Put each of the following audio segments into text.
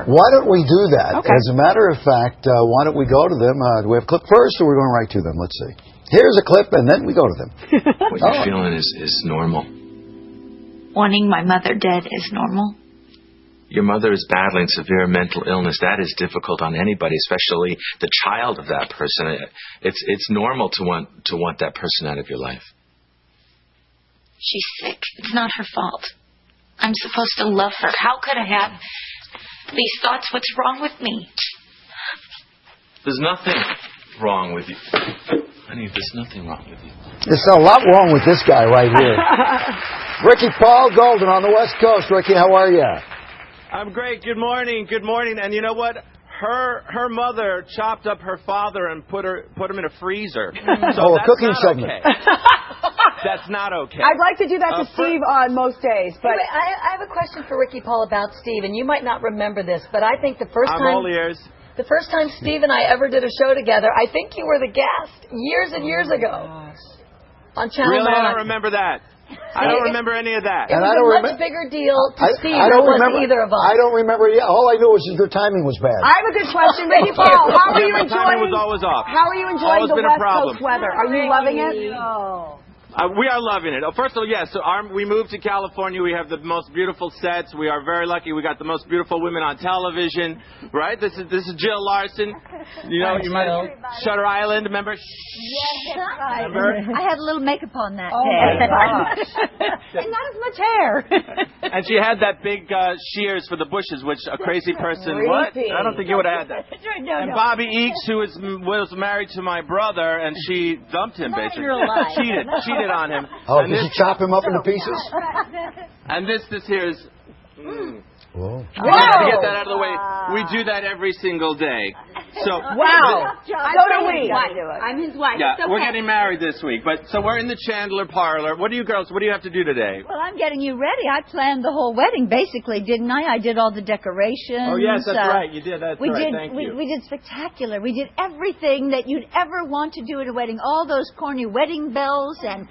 Why don't we do that? Okay. As a matter of fact, why don't we go to them? Do we have a clip first, or we're going right to them? Let's see. Here's a clip, and then we go to them. What you're feeling is normal. Wanting my mother dead is normal. Your mother is battling severe mental illness. That is difficult on anybody, especially the child of that person. It's normal to want that person out of your life. She's sick. It's not her fault. I'm supposed to love her. How could I have these thoughts? What's wrong with me? There's nothing wrong with you. Honey, there's nothing wrong with you. There's a lot wrong with this guy right here. Ricky Paul Goldin on the West Coast. Ricky, how are you? I'm great. Good morning. Good morning. And you know what? Her mother chopped up her father and put him in a freezer. So a cooking segment. Okay. That's not okay. I'd like to do that to Steve on most days, but Wait, I have a question for Ricky Paul about Steve, and you might not remember this, but I think the first I'm time all ears. the first time Steve and I ever did a show together, I think you were the guest years and years ago on Channel 9. Really, I don't remember that. I don't remember any of that. It was a much bigger deal to Steve than it was to either of us. I don't remember. All I knew was your timing was bad. I have a good question, Ricky Paul. How are you My timing enjoying? was always off. How are you enjoying Always the been a West problem. Coast weather? Are you loving it? We are loving it. First of all, yes. So we moved to California. We have the most beautiful sets. We are very lucky. We got the most beautiful women on television, right? This is Jill Larson. You know, you might Shutter Island. Remember? Yes, right. Remember? I had a little makeup on that Oh day. my gosh. And not as much hair. And she had that big shears for the bushes, which a crazy person. What? I don't think you would have had that. No, And Bobbie Eakes, who was married to my brother, and she dumped him basically. Cheated on him. Oh, and did you chop him up into pieces? And this here is. Whoa. I had to get that out of the way. We do that every single day. So Wow. So do we. I'm his wife. Yeah, It's okay. we're getting married this week, so we're in the Chandler parlor. What do you girls? What do you have to do today? Well, I'm getting you ready. I planned the whole wedding, basically, didn't I? I did all the decorations. Oh yes, that's right. You did. That's We right. did. Thank you. We did spectacular. We did everything that you'd ever want to do at a wedding. All those corny wedding bells and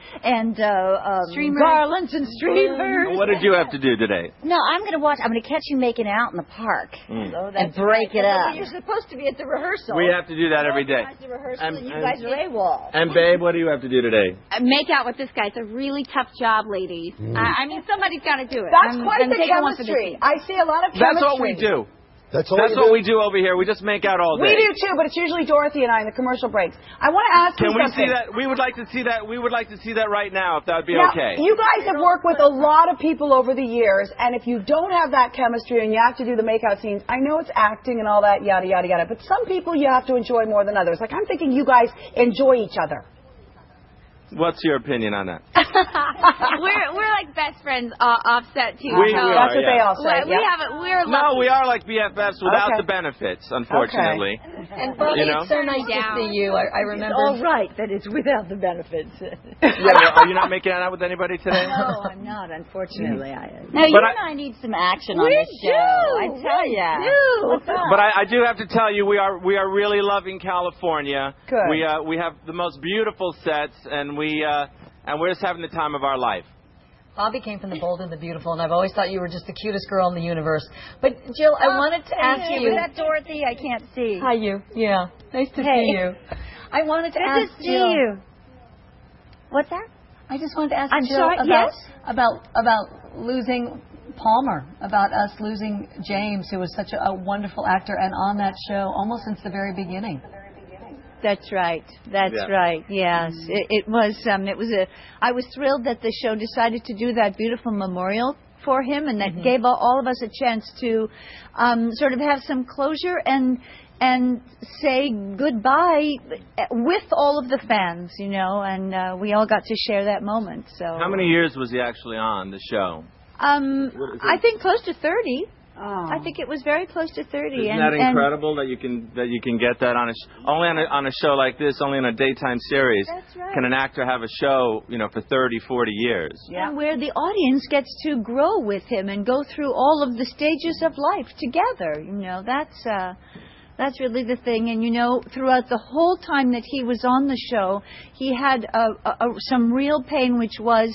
garlands and streamers. What did you have to do today? No, I'm going to catch you making out in the park and break it up. You're supposed to be at the rehearsal. We have to do that every day. The rehearsal, and you guys are AWOL. And babe, what do you have to do today? Make out with this guy. It's a really tough job, ladies. I mean, somebody's got to do it. That's quite the chemistry. I see a lot of chemistry. That's what we do. That's what we do over here. We just make out all day. We do too, but it's usually Dorothy and I in the commercial breaks. I want to ask you something. Can we see that? We would like to see that. We would like to see that right now, if that would be now, okay. You guys have worked with a lot of people over the years, and if you don't have that chemistry and you have to do the makeout scenes, I know it's acting and all that, yada, yada, yada, but some people you have to enjoy more than others. Like, I'm thinking you guys enjoy each other. What's your opinion on that? we're like best friends offset too. We are, That's what they all say. We're no, lucky. we are like BFFs without the benefits, unfortunately. Okay. And Bobbie, it's so nice to see you. I remember. It's all right that it's without the benefits. Yeah, are you not making it out with anybody today? No, I'm not, unfortunately. No, you and I need some action on this show. I tell you. But I do have to tell you, we are really loving California. Good. We have the most beautiful sets, and we're just having the time of our life. Bobbie came from the Bold and the Beautiful, and I've always thought you were just the cutest girl in the universe. But, Jill, I wanted to ask you... Is that Dorothy? I can't see. Hi, you. Yeah. Nice to see you. I wanted to ask Good to see Jill... you. What's that? I just wanted to ask I'm Jill sorry, about losing Palmer, about us losing James, who was such a wonderful actor, and on that show almost since the very beginning. That's right. That's right. Yes, it was. I was thrilled that the show decided to do that beautiful memorial for him, and that gave all of us a chance to sort of have some closure and say goodbye with all of the fans, you know. And we all got to share that moment. So. How many years was he actually on the show? I think close to 30. Oh. I think it was very close to 30. Isn't that incredible that you can get that only on a show like this, only in a daytime series? That's right. Can an actor have a show, for 30, 40 years? Yeah. And where the audience gets to grow with him and go through all of the stages of life together. That's That's really the thing. And, you know, throughout the whole time that he was on the show, he had some real pain, which was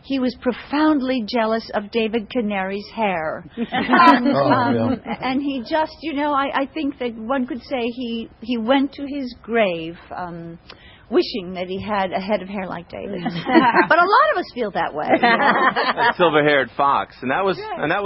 he was profoundly jealous of David Canary's hair. And he just, you know, I think that one could say he went to his grave wishing that he had a head of hair like David. But a lot of us feel that way. A silver-haired fox, and that was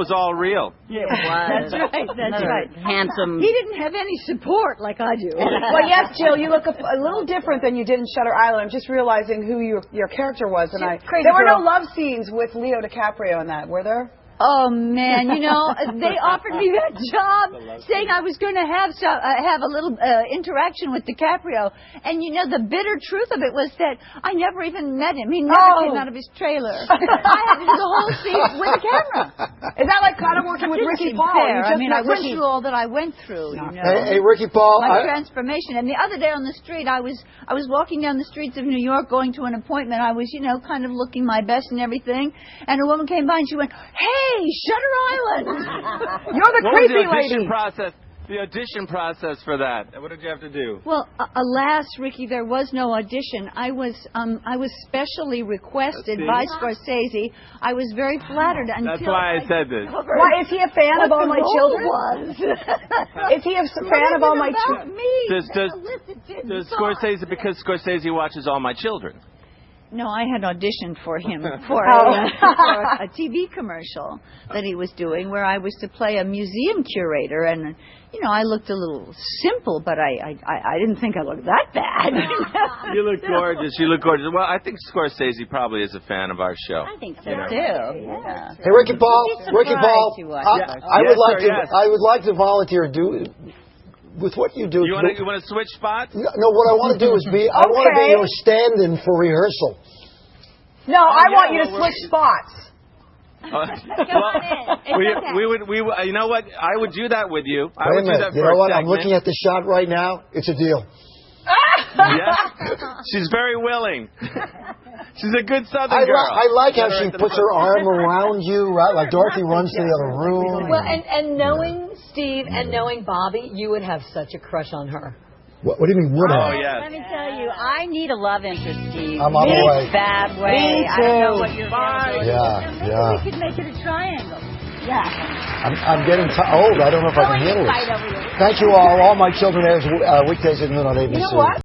all real. Yeah, it was. That's right. That's right. Handsome. He didn't have any support like I do. Well, yes, Jill, you look a little different than you did in Shutter Island. I'm just realizing who your character was, and there were no love scenes with Leo DiCaprio in that, were there? Oh man, you know, they offered me that job, saying I was going to have a little interaction with DiCaprio, and you know, the bitter truth of it was that I never even met him. He never came out of his trailer. I had to do the whole scene with the camera. Is that like kind of working with Ricky Paul? I mean, I went through all that I went through. You know, hey, Ricky Paul, my transformation. And the other day on the street, I was walking down the streets of New York, going to an appointment. I was, you know, kind of looking my best and everything, and a woman came by and she went, "Hey, Shutter Island!" You're the creepy lady. The audition process for that. What did you have to do? Well, alas, Ricky, there was no audition. I was specially requested by Scorsese. I was very flattered until. That's why I said this. Why is he a fan of All My Children? Is he a fan of All My Children? Does Scorsese, because Scorsese watches All My Children? No, I had auditioned for him for a TV commercial that he was doing where I was to play a museum curator, and you know, I looked a little simple, but I didn't think I looked that bad. You look gorgeous. You look gorgeous. Well, I think Scorsese probably is a fan of our show. I think so you know? too. Yeah. Hey, Ricky Paul, I would like to volunteer. With what you do, you want to switch spots? No, what I want to do is I want to be your stand-in for rehearsal. No, I want you to switch spots. You know what? I would do that with you. I would do that for you know what? segment. I'm looking at the shot right now. It's a deal. Yeah, she's very willing. She's a good Southern girl. I like how she puts her arm around you, right? Like Dorothy runs to the other room. Well, and knowing Steve and knowing Bobbie, you would have such a crush on her. What do you mean would have? Oh, yes. Let me tell you, I need a love interest, Steve. I'm on the way. Bad way. Me I don't know too. what you're doing. Yeah. We could make it a triangle. Yeah. I'm getting old. I don't know if I can handle it. Thank you all. All My Children airs weekdays at noon on ABC. You know what?